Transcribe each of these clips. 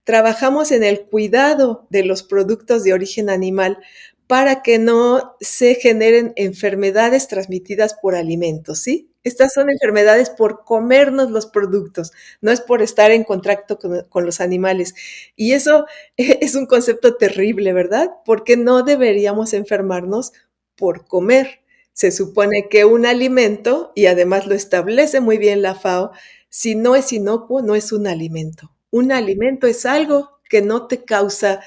trabajamos en el cuidado de los productos de origen animal para que no se generen enfermedades transmitidas por alimentos, ¿sí? Estas son enfermedades por comernos los productos, no es por estar en contacto con los animales. Y eso es un concepto terrible, ¿verdad? Porque no deberíamos enfermarnos por comer. Se supone que un alimento, y además lo establece muy bien la FAO, si no es inocuo, no es un alimento. Un alimento es algo que no te causa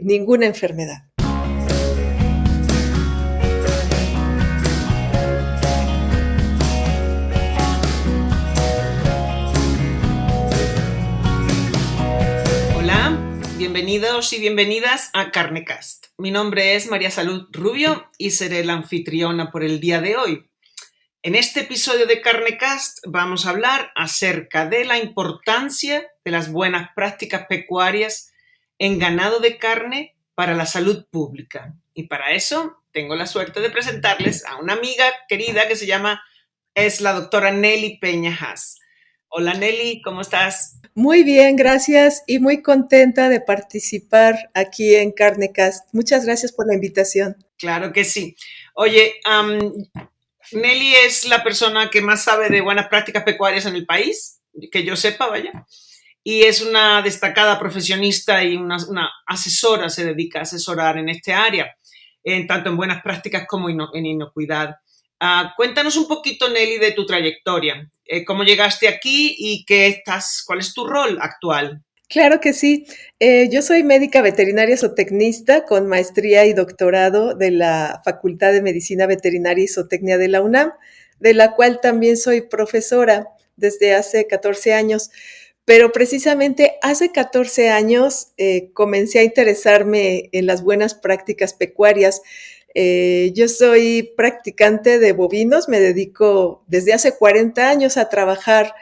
ninguna enfermedad. Hola, bienvenidos y bienvenidas a Carnecast. Mi nombre es María Salud Rubio y seré la anfitriona por el día de hoy. En este episodio de Carnecast vamos a hablar acerca de la importancia de las buenas prácticas pecuarias en ganado de carne para la salud pública. Y para eso tengo la suerte de presentarles a una amiga querida que es la doctora Nelly Peña Haas. Hola Nelly, ¿cómo estás? Muy bien, gracias y muy contenta de participar aquí en Carnecast. Muchas gracias por la invitación. Claro que sí. Oye, Nelly es la persona que más sabe de buenas prácticas pecuarias en el país, que yo sepa, vaya, y es una destacada profesionista y una asesora, se dedica a asesorar en este área, tanto en buenas prácticas como en inocuidad. Cuéntanos un poquito, Nelly, de tu trayectoria, cómo llegaste aquí y cuál es tu rol actual. Claro que sí. Yo soy médica veterinaria zootecnista con maestría y doctorado de la Facultad de Medicina Veterinaria y Zootecnia de la UNAM, de la cual también soy profesora desde hace 14 años. Pero precisamente hace 14 años comencé a interesarme en las buenas prácticas pecuarias. Yo soy practicante de bovinos, me dedico desde hace 40 años a trabajar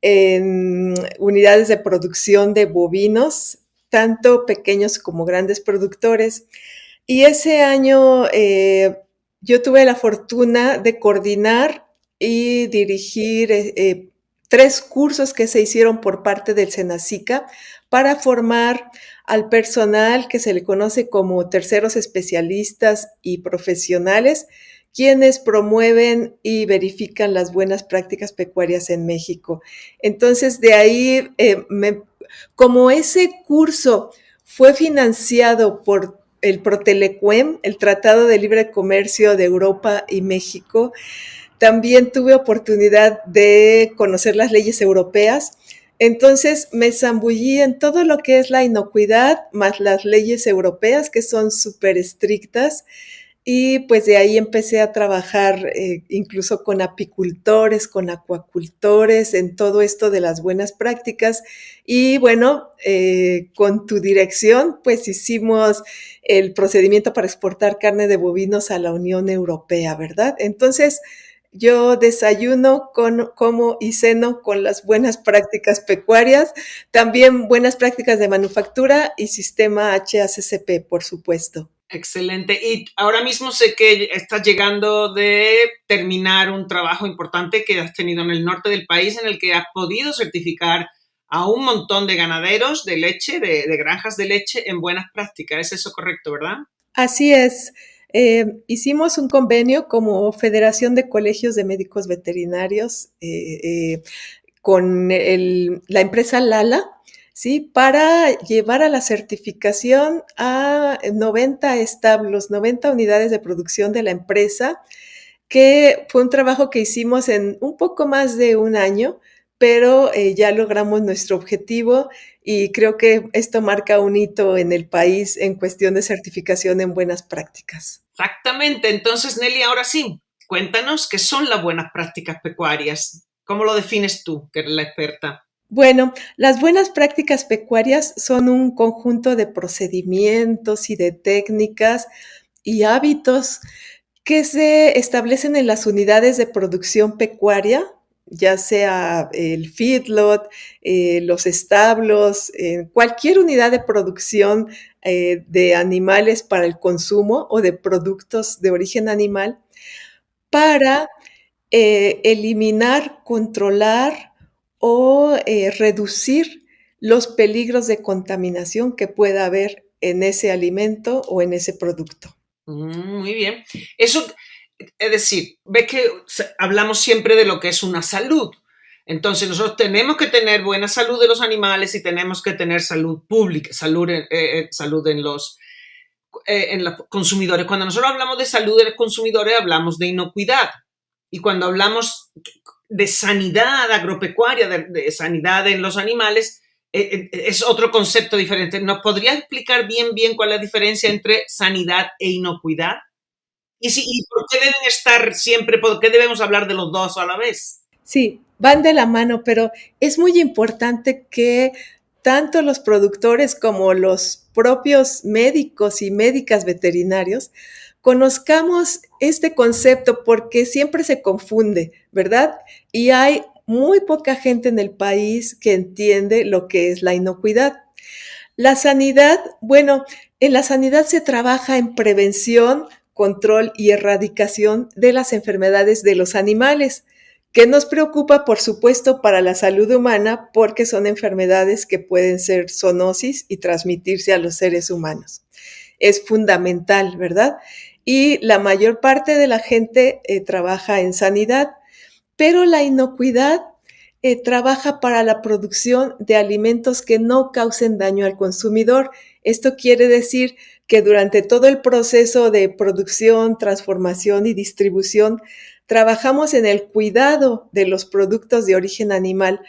en unidades de producción de bovinos, tanto pequeños como grandes productores. Y ese año yo tuve la fortuna de coordinar y dirigir 3 cursos que se hicieron por parte del Senacica para formar al personal que se le conoce como terceros especialistas y profesionales, quienes promueven y verifican las buenas prácticas pecuarias en México. Entonces, de ahí, como ese curso fue financiado por el Protelecuem, el Tratado de Libre Comercio de Europa y México, también tuve oportunidad de conocer las leyes europeas. Entonces me zambullí en todo lo que es la inocuidad, más las leyes europeas, que son súper estrictas. Y pues de ahí empecé a trabajar incluso con apicultores, con acuacultores, en todo esto de las buenas prácticas. Y bueno, con tu dirección, pues hicimos el procedimiento para exportar carne de bovinos a la Unión Europea, ¿verdad? Entonces, yo desayuno, como y ceno con las buenas prácticas pecuarias, también buenas prácticas de manufactura y sistema HACCP, por supuesto. Excelente. Y ahora mismo sé que estás llegando de terminar un trabajo importante que has tenido en el norte del país en el que has podido certificar a un montón de ganaderos de leche, de granjas de leche en buenas prácticas. ¿Es eso correcto, verdad? Así es. Hicimos un convenio como Federación de Colegios de Médicos Veterinarios con la empresa Lala, ¿sí? Para llevar a la certificación a 90 establos, 90 unidades de producción de la empresa, que fue un trabajo que hicimos en un poco más de un año, pero ya logramos nuestro objetivo y creo que esto marca un hito en el país en cuestión de certificación en buenas prácticas. Exactamente. Entonces, Nelly, ahora sí, cuéntanos qué son las buenas prácticas pecuarias. ¿Cómo lo defines tú, que eres la experta? Bueno, las buenas prácticas pecuarias son un conjunto de procedimientos y de técnicas y hábitos que se establecen en las unidades de producción pecuaria, ya sea el feedlot, los establos, cualquier unidad de producción de animales para el consumo o de productos de origen animal, para eliminar, controlar o reducir los peligros de contaminación que pueda haber en ese alimento o en ese producto. Muy bien. Eso, es decir, ves que hablamos siempre de lo que es una salud. Entonces nosotros tenemos que tener buena salud de los animales y tenemos que tener salud pública, salud en los consumidores. Cuando nosotros hablamos de salud de los consumidores, hablamos de inocuidad. Y cuando hablamos de sanidad agropecuaria, de sanidad en los animales, es otro concepto diferente. ¿Nos podría explicar bien cuál es la diferencia entre sanidad e inocuidad? ¿Y por qué deben estar siempre, por qué debemos hablar de los dos a la vez? Sí, van de la mano, pero es muy importante que tanto los productores como los propios médicos y médicas veterinarios conozcamos este concepto porque siempre se confunde, ¿verdad? Y hay muy poca gente en el país que entiende lo que es la inocuidad. La sanidad, bueno, en la sanidad se trabaja en prevención, control y erradicación de las enfermedades de los animales, que nos preocupa, por supuesto, para la salud humana porque son enfermedades que pueden ser zoonosis y transmitirse a los seres humanos. Es fundamental, ¿verdad? Y la mayor parte de la gente trabaja en sanidad, pero la inocuidad trabaja para la producción de alimentos que no causen daño al consumidor. Esto quiere decir que durante todo el proceso de producción, transformación y distribución, trabajamos en el cuidado de los productos de origen animal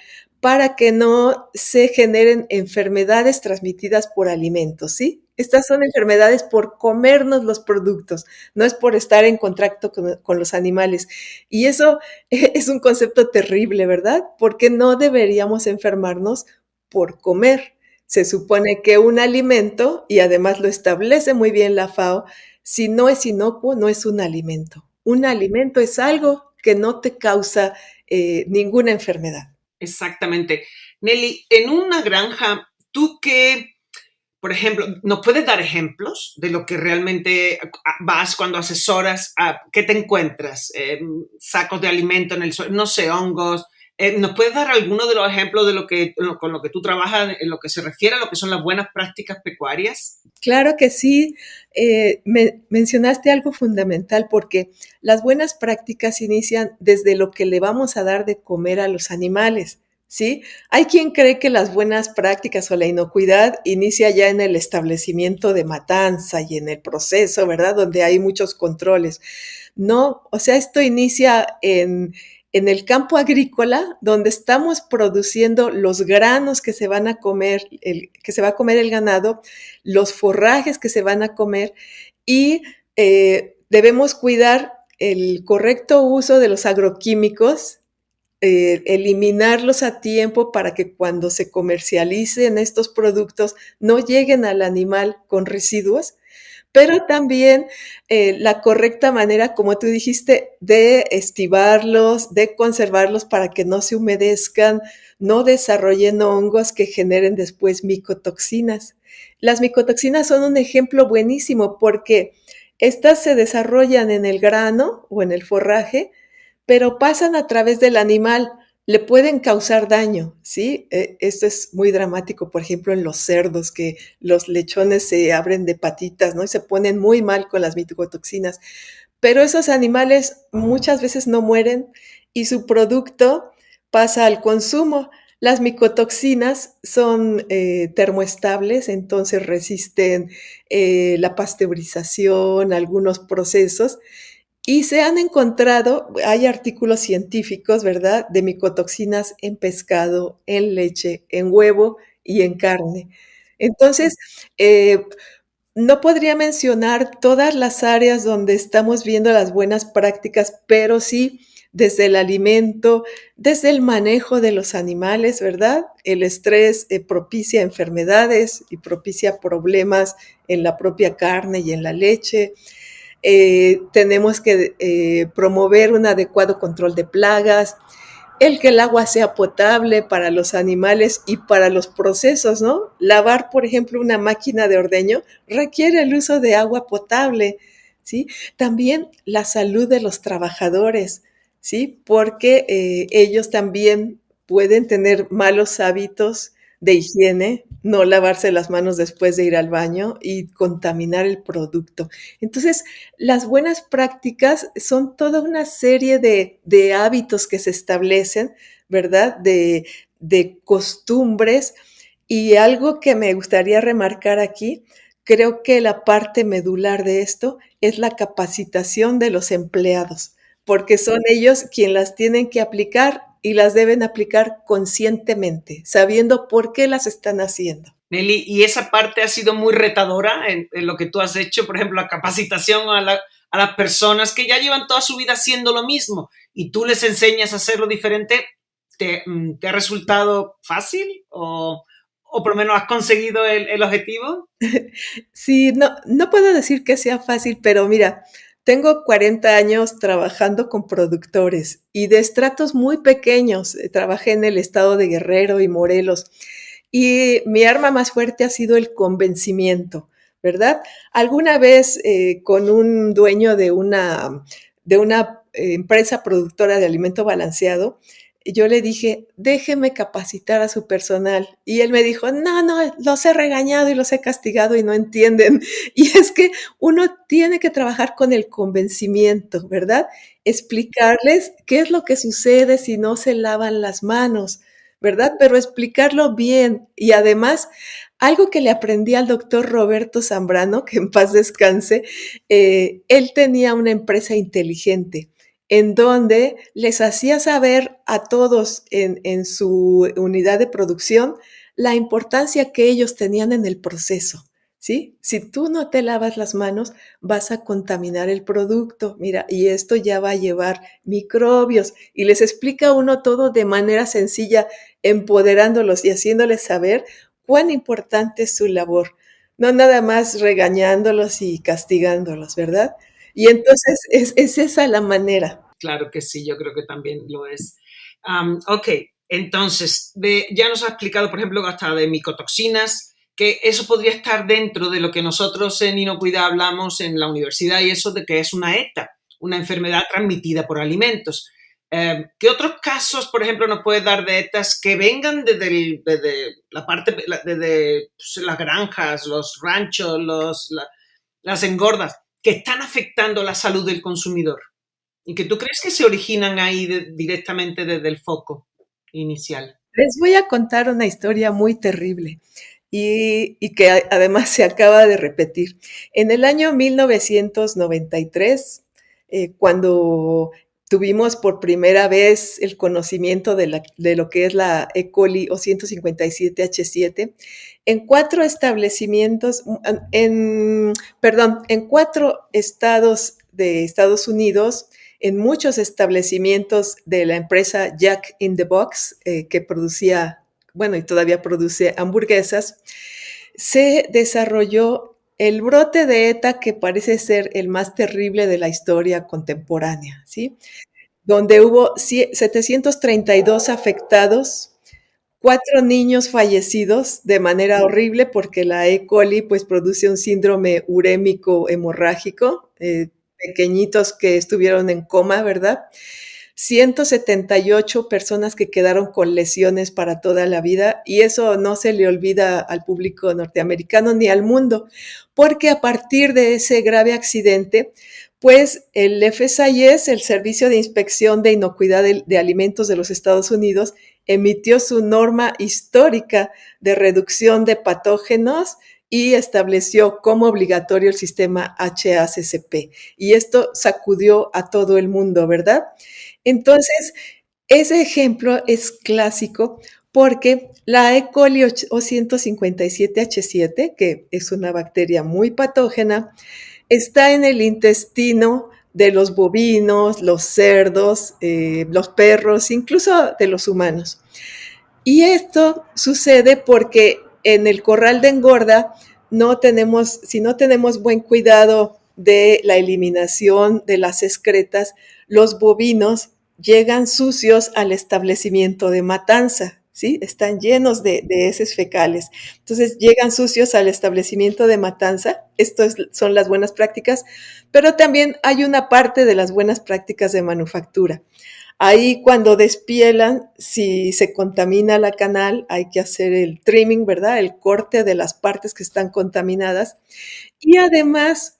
para que no se generen enfermedades transmitidas por alimentos, ¿sí? Estas son enfermedades por comernos los productos, no es por estar en contacto con los animales. Y eso es un concepto terrible, ¿verdad? Porque no deberíamos enfermarnos por comer. Se supone que un alimento, y además lo establece muy bien la FAO, si no es inocuo, no es un alimento. Un alimento es algo que no te causa ninguna enfermedad. Exactamente. Nelly, en una granja, tú qué, por ejemplo, ¿nos puedes dar ejemplos de lo que realmente vas cuando asesoras? ¿Qué te encuentras? Sacos de alimento en el suelo, no sé, hongos. ¿Nos puedes dar alguno de los ejemplos de con lo que tú trabajas en lo que se refiere a lo que son las buenas prácticas pecuarias? Claro que sí. Mencionaste algo fundamental porque las buenas prácticas inician desde lo que le vamos a dar de comer a los animales, ¿sí? Hay quien cree que las buenas prácticas o la inocuidad inicia ya en el establecimiento de matanza y en el proceso, ¿verdad? Donde hay muchos controles. No, o sea, esto inicia en el campo agrícola, donde estamos produciendo los granos que se van a comer, que se va a comer el ganado, los forrajes que se van a comer y debemos cuidar el correcto uso de los agroquímicos, eliminarlos a tiempo para que cuando se comercialicen estos productos no lleguen al animal con residuos, pero también la correcta manera, como tú dijiste, de estivarlos, de conservarlos para que no se humedezcan, no desarrollen hongos que generen después micotoxinas. Las micotoxinas son un ejemplo buenísimo porque estas se desarrollan en el grano o en el forraje, pero pasan a través del animal, le pueden causar daño, ¿sí? Esto es muy dramático, por ejemplo, en los cerdos, que los lechones se abren de patitas, ¿no? Y se ponen muy mal con las micotoxinas. Pero esos animales muchas veces no mueren y su producto pasa al consumo. Las micotoxinas son termoestables, entonces resisten la pasteurización, algunos procesos, y se han encontrado, hay artículos científicos, ¿verdad?, de micotoxinas en pescado, en leche, en huevo y en carne. Entonces, eh, no podría mencionar todas las áreas donde estamos viendo las buenas prácticas, pero sí desde el alimento, desde el manejo de los animales, ¿verdad? El estrés propicia enfermedades y propicia problemas en la propia carne y en la leche. Tenemos que promover un adecuado control de plagas, el que el agua sea potable para los animales y para los procesos, ¿no? Lavar, por ejemplo, una máquina de ordeño requiere el uso de agua potable, ¿sí? También la salud de los trabajadores, ¿sí? Porque ellos también pueden tener malos hábitos de higiene, no lavarse las manos después de ir al baño y contaminar el producto. Entonces, las buenas prácticas son toda una serie de hábitos que se establecen, ¿verdad? De costumbres. Y algo que me gustaría remarcar aquí, creo que la parte medular de esto es la capacitación de los empleados, porque son ellos quienes las tienen que aplicar y las deben aplicar conscientemente, sabiendo por qué las están haciendo. Nelly, ¿y esa parte ha sido muy retadora en lo que tú has hecho? Por ejemplo, la capacitación a las personas que ya llevan toda su vida haciendo lo mismo y tú les enseñas a hacerlo diferente. ¿Te ha resultado fácil o por lo menos has conseguido el objetivo? Sí, no puedo decir que sea fácil, pero mira, tengo 40 años trabajando con productores y de estratos muy pequeños. Trabajé en el estado de Guerrero y Morelos y mi arma más fuerte ha sido el convencimiento, ¿verdad? Alguna vez con un dueño de una empresa productora de alimento balanceado, yo le dije, déjeme capacitar a su personal. Y él me dijo, no, los he regañado y los he castigado y no entienden. Y es que uno tiene que trabajar con el convencimiento, ¿verdad? Explicarles qué es lo que sucede si no se lavan las manos, ¿verdad? Pero explicarlo bien. Y además, algo que le aprendí al doctor Roberto Zambrano, que en paz descanse, él tenía una empresa inteligente en donde les hacía saber a todos en su unidad de producción la importancia que ellos tenían en el proceso, ¿sí? Si tú no te lavas las manos, vas a contaminar el producto, mira, y esto ya va a llevar microbios, y les explica uno todo de manera sencilla, empoderándolos y haciéndoles saber cuán importante es su labor, no nada más regañándolos y castigándolos, ¿verdad? Y entonces es esa la manera. Claro que sí, yo creo que también lo es. Ok, entonces, ya nos ha explicado, por ejemplo, hasta de micotoxinas, que eso podría estar dentro de lo que nosotros en inocuidad hablamos en la universidad y eso de que es una ETA, una enfermedad transmitida por alimentos. ¿Qué otros casos, por ejemplo, nos puedes dar de ETAs que vengan desde la parte, desde pues, las granjas, los ranchos, las engordas, que están afectando la salud del consumidor? ¿Y que tú crees que se originan ahí directamente desde el foco inicial? Les voy a contar una historia muy terrible y que además se acaba de repetir. En el año 1993, cuando tuvimos por primera vez el conocimiento de lo que es la E. coli o 157H7, en 4 establecimientos, en 4 estados de Estados Unidos, en muchos establecimientos de la empresa Jack in the Box, que producía, bueno, y todavía produce hamburguesas, se desarrolló el brote de ETA que parece ser el más terrible de la historia contemporánea, ¿sí? Donde hubo 732 afectados, 4 niños fallecidos de manera horrible porque la E. coli pues produce un síndrome urémico hemorrágico, pequeñitos que estuvieron en coma, ¿verdad? 178 personas que quedaron con lesiones para toda la vida y eso no se le olvida al público norteamericano ni al mundo, porque a partir de ese grave accidente, pues el FSIS, el Servicio de Inspección de Inocuidad de Alimentos de los Estados Unidos, emitió su norma histórica de reducción de patógenos y estableció como obligatorio el sistema HACCP. Y esto sacudió a todo el mundo, ¿verdad? Entonces, ese ejemplo es clásico porque la E. coli o 157H7, que es una bacteria muy patógena, está en el intestino de los bovinos, los cerdos, los perros, incluso de los humanos. Y esto sucede porque en el corral de engorda si no tenemos buen cuidado de la eliminación de las excretas, los bovinos llegan sucios al establecimiento de matanza, ¿sí? Están llenos de heces fecales. Entonces llegan sucios al establecimiento de matanza. Son las buenas prácticas, pero también hay una parte de las buenas prácticas de manufactura. Ahí cuando despielan, si se contamina la canal, hay que hacer el trimming, ¿verdad? El corte de las partes que están contaminadas. Y además,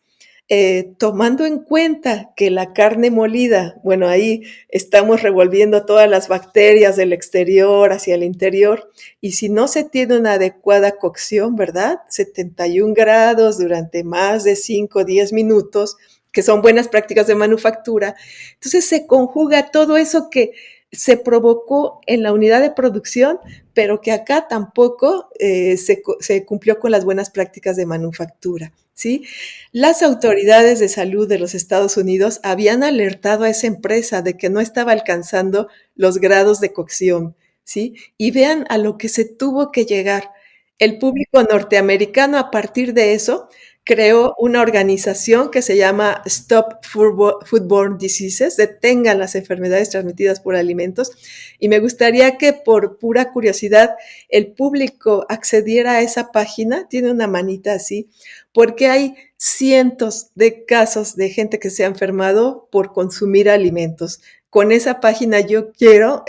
tomando en cuenta que la carne molida, bueno, ahí estamos revolviendo todas las bacterias del exterior hacia el interior, y si no se tiene una adecuada cocción, ¿verdad? 71 grados durante más de 5 o 10 minutos, que son buenas prácticas de manufactura, entonces se conjuga todo eso que se provocó en la unidad de producción, pero que acá tampoco se cumplió con las buenas prácticas de manufactura, ¿sí? Las autoridades de salud de los Estados Unidos habían alertado a esa empresa de que no estaba alcanzando los grados de cocción, ¿sí? Y vean a lo que se tuvo que llegar. El público norteamericano a partir de eso creó una organización que se llama Stop Foodborne Diseases, detengan las enfermedades transmitidas por alimentos, y me gustaría que por pura curiosidad el público accediera a esa página, tiene una manita así, porque hay cientos de casos de gente que se ha enfermado por consumir alimentos. Con esa página yo quiero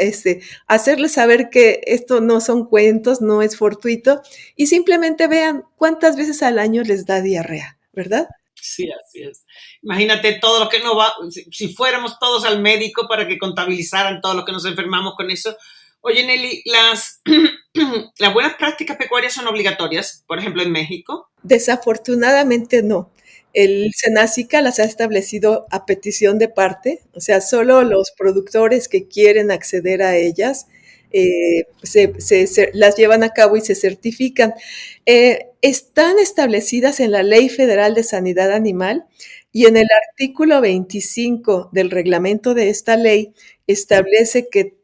hacerles saber que esto no son cuentos, no es fortuito, y simplemente vean cuántas veces al año les da diarrea, ¿verdad? Sí, así es. Imagínate todo lo que no va, si fuéramos todos al médico para que contabilizaran todo lo que nos enfermamos con eso. Oye, Nelly, las buenas prácticas pecuarias son obligatorias, por ejemplo, en México. Desafortunadamente no. El Senacica las ha establecido a petición de parte, o sea, solo los productores que quieren acceder a ellas las llevan a cabo y se certifican. Están establecidas en la Ley Federal de Sanidad Animal y en el artículo 25 del reglamento de esta ley establece que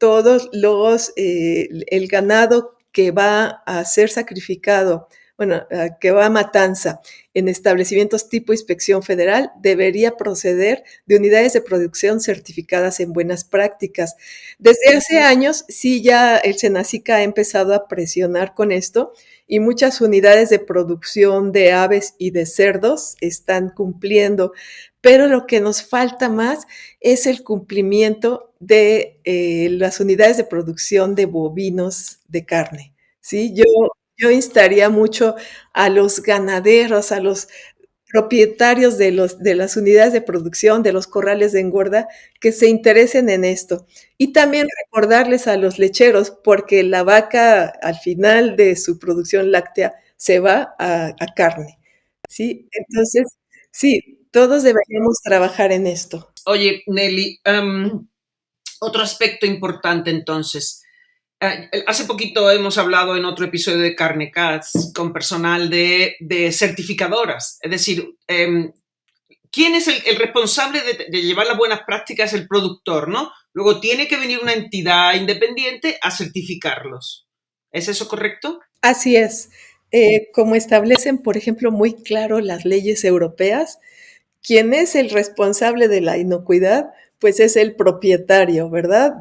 el ganado que va a ser sacrificado, bueno, que va a matanza en establecimientos tipo inspección federal, debería proceder de unidades de producción certificadas en buenas prácticas. Desde hace años, sí, ya el Senacica ha empezado a presionar con esto y muchas unidades de producción de aves y de cerdos están cumpliendo, pero lo que nos falta más es el cumplimiento de las unidades de producción de bovinos de carne. ¿Sí? Yo instaría mucho a los ganaderos, a los propietarios de las unidades de producción, de los corrales de engorda, que se interesen en esto. Y también recordarles a los lecheros, porque la vaca al final de su producción láctea se va a carne. ¿Sí? Entonces, sí, todos deberíamos trabajar en esto. Oye, Nelly, otro aspecto importante entonces. Hace poquito hemos hablado en otro episodio de Carne Cats con personal de certificadoras, es decir, ¿quién es el responsable de llevar las buenas prácticas? El productor, ¿no? Luego tiene que venir una entidad independiente a certificarlos. ¿Es eso correcto? Así es. Como establecen, por ejemplo, muy claro las leyes europeas, quien es el responsable de la inocuidad, pues es el propietario, ¿verdad?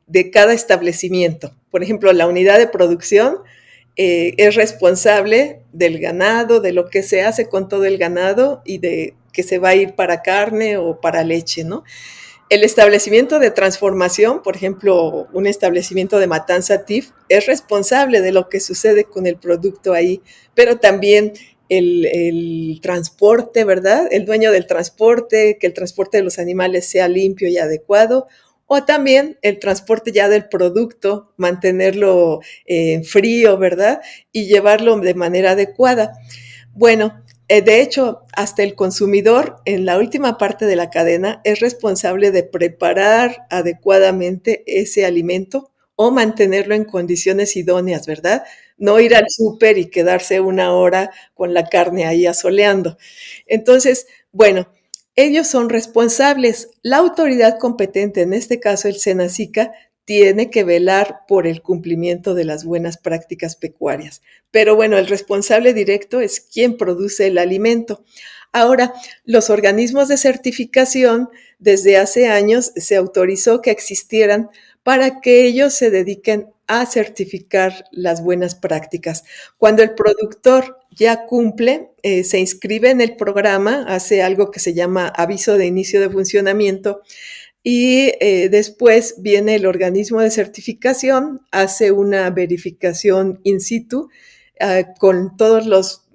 De cada establecimiento. Por ejemplo, la unidad de producción es responsable del ganado, de lo que se hace con todo el ganado y de que se va a ir para carne o para leche, ¿no? El establecimiento de transformación, por ejemplo, un establecimiento de matanza TIF, es responsable de lo que sucede con el producto ahí, pero también el transporte, ¿verdad? El dueño del transporte, que el transporte de los animales sea limpio y adecuado, o también el transporte ya del producto, mantenerlo frío, ¿verdad? Y llevarlo de manera adecuada. Bueno, de hecho, hasta el consumidor en la última parte de la cadena es responsable de preparar adecuadamente ese alimento o mantenerlo en condiciones idóneas, ¿verdad? No ir al súper y quedarse una hora con la carne ahí asoleando. Entonces, bueno, ellos son responsables. La autoridad competente, en este caso el Senacica, tiene que velar por el cumplimiento de las buenas prácticas pecuarias. Pero bueno, el responsable directo es quien produce el alimento. Ahora, los organismos de certificación, desde hace años se autorizó que existieran para que ellos se dediquen a certificar las buenas prácticas. Cuando el productor ya cumple, se inscribe en el programa, hace algo que se llama aviso de inicio de funcionamiento y después viene el organismo de certificación, hace una verificación in situ con todos los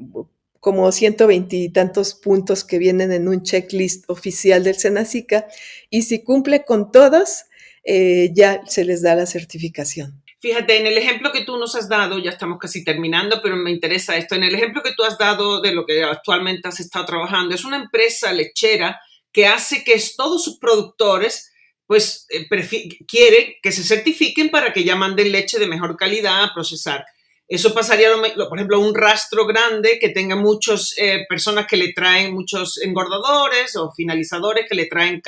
como 120 y tantos puntos que vienen en un checklist oficial del Senacica, y si cumple con todos, ya se les da la certificación. Fíjate, en el ejemplo que tú nos has dado, ya estamos casi terminando, pero me interesa esto, en el ejemplo que tú has dado de lo que actualmente has estado trabajando, es una empresa lechera que hace que todos sus productores pues quiere que se certifiquen para que ya manden leche de mejor calidad a procesar. Eso pasaría, por ejemplo, un rastro grande que tenga muchas personas que le traen muchos engordadores o finalizadores que le traen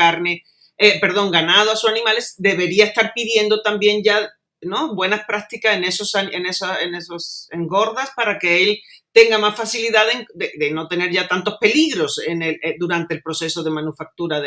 ganado a sus animales, debería estar pidiendo también ya, ¿no?, buenas prácticas en esos engordas para que él tenga más facilidad de no tener ya tantos peligros durante el proceso de manufactura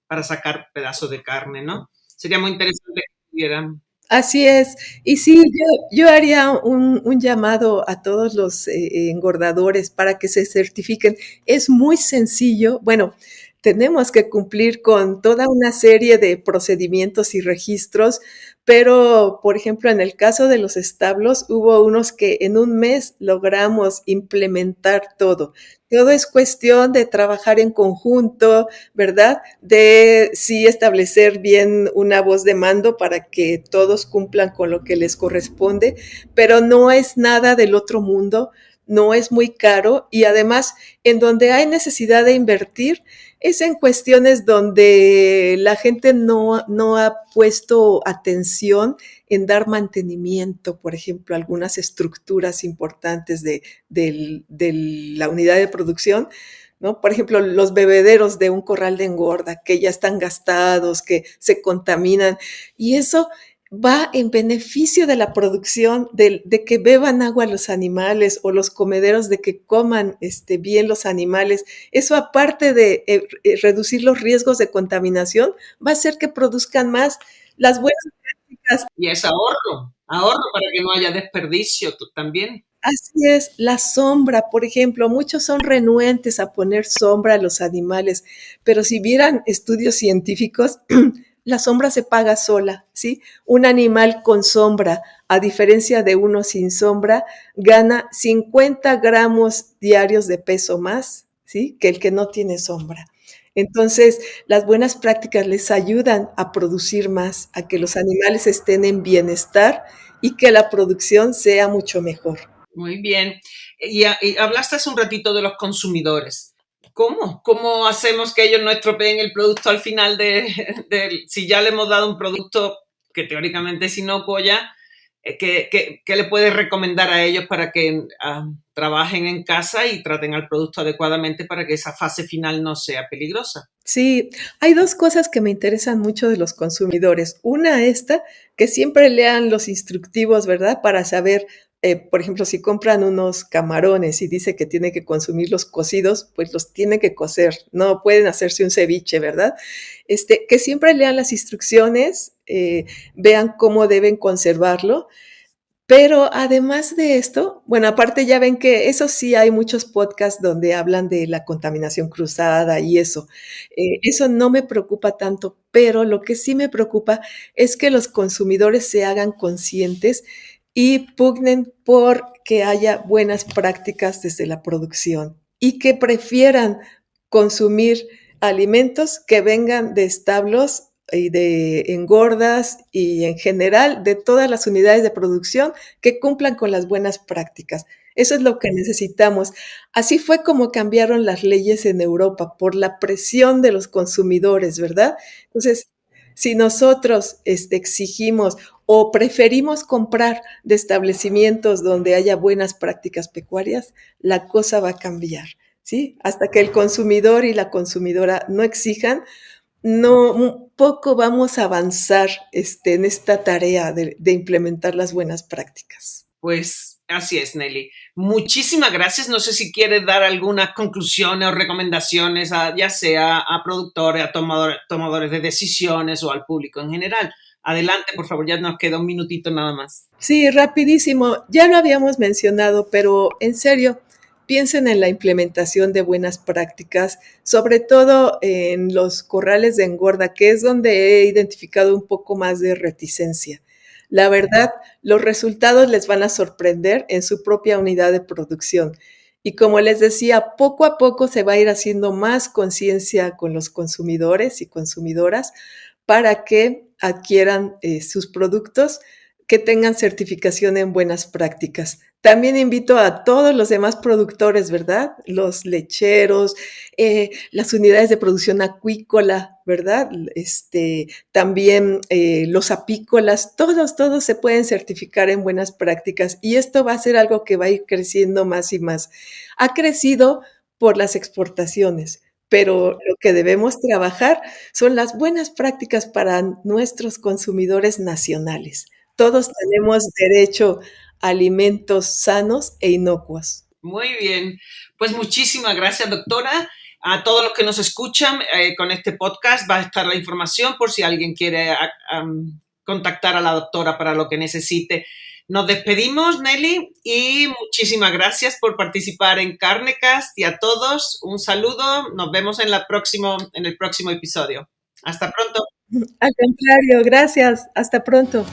para sacar pedazos de carne, ¿no? Sería muy interesante que pudieran. Así es. Y sí, yo haría un llamado a todos los engordadores para que se certifiquen. Es muy sencillo. Bueno, tenemos que cumplir con toda una serie de procedimientos y registros, pero, por ejemplo, en el caso de los establos, hubo unos que en un mes logramos implementar todo. Todo es cuestión de trabajar en conjunto, ¿verdad? De sí establecer bien una voz de mando para que todos cumplan con lo que les corresponde, pero no es nada del otro mundo, no es muy caro y además en donde hay necesidad de invertir es en cuestiones donde la gente no ha puesto atención en dar mantenimiento, por ejemplo, algunas estructuras importantes de la unidad de producción, ¿no? Por ejemplo, los bebederos de un corral de engorda que ya están gastados, que se contaminan, y eso va en beneficio de la producción, de que beban agua los animales o los comederos de que coman bien los animales. Eso aparte de reducir los riesgos de contaminación, va a hacer que produzcan más. Las buenas prácticas. Y es ahorro para que no haya desperdicio también. Así es, la sombra, por ejemplo, muchos son renuentes a poner sombra a los animales, pero si vieran estudios científicos, la sombra se paga sola, ¿sí? Un animal con sombra, a diferencia de uno sin sombra, gana 50 gramos diarios de peso más, ¿sí? Que el que no tiene sombra. Entonces, las buenas prácticas les ayudan a producir más, a que los animales estén en bienestar y que la producción sea mucho mejor. Muy bien. Y hablaste hace un ratito de los consumidores. ¿Cómo? ¿Cómo hacemos que ellos no estropeen el producto al final si ya le hemos dado un producto que teóricamente es inocuo ya? ¿Qué le puedes recomendar a ellos para que trabajen en casa y traten al producto adecuadamente para que esa fase final no sea peligrosa? Sí, hay dos cosas que me interesan mucho de los consumidores. Una, que siempre lean los instructivos, ¿verdad? Para saber, por ejemplo, si compran unos camarones y dice que tiene que consumirlos cocidos, pues los tiene que cocer, no pueden hacerse un ceviche, ¿verdad? Que siempre lean las instrucciones, vean cómo deben conservarlo. Pero además de esto, bueno, aparte ya ven que eso sí hay muchos podcasts donde hablan de la contaminación cruzada y eso. Eso no me preocupa tanto, pero lo que sí me preocupa es que los consumidores se hagan conscientes y pugnen por que haya buenas prácticas desde la producción y que prefieran consumir alimentos que vengan de establos y de engordas y en general de todas las unidades de producción que cumplan con las buenas prácticas. Eso es lo que necesitamos. Así fue como cambiaron las leyes en Europa por la presión de los consumidores, ¿verdad? Entonces, si nosotros exigimos o preferimos comprar de establecimientos donde haya buenas prácticas pecuarias, la cosa va a cambiar, ¿sí? Hasta que el consumidor y la consumidora no exijan, no, un poco vamos a avanzar en esta tarea de implementar las buenas prácticas. Pues así es, Nelly. Muchísimas gracias. No sé si quieres dar algunas conclusiones o recomendaciones, ya sea a productores, a tomadores de decisiones o al público en general. Adelante, por favor, ya nos queda un minutito nada más. Sí, rapidísimo. Ya lo habíamos mencionado, pero en serio, piensen en la implementación de buenas prácticas, sobre todo en los corrales de engorda, que es donde he identificado un poco más de reticencia. La verdad, los resultados les van a sorprender en su propia unidad de producción. Y como les decía, poco a poco se va a ir haciendo más conciencia con los consumidores y consumidoras para que adquieran sus productos que tengan certificación en buenas prácticas. También invito a todos los demás productores, ¿verdad? Los lecheros, las unidades de producción acuícola, ¿verdad? También los apícolas, todos se pueden certificar en buenas prácticas y esto va a ser algo que va a ir creciendo más y más. Ha crecido por las exportaciones, pero lo que debemos trabajar son las buenas prácticas para nuestros consumidores nacionales. Todos tenemos derecho a alimentos sanos e inocuos. Muy bien. Pues muchísimas gracias, doctora. A todos los que nos escuchan, con este podcast va a estar la información por si alguien quiere contactar a la doctora para lo que necesite. Nos despedimos, Nelly, y muchísimas gracias por participar en Carnecast y a todos un saludo. Nos vemos en el próximo episodio. Hasta pronto. Al contrario, gracias. Hasta pronto.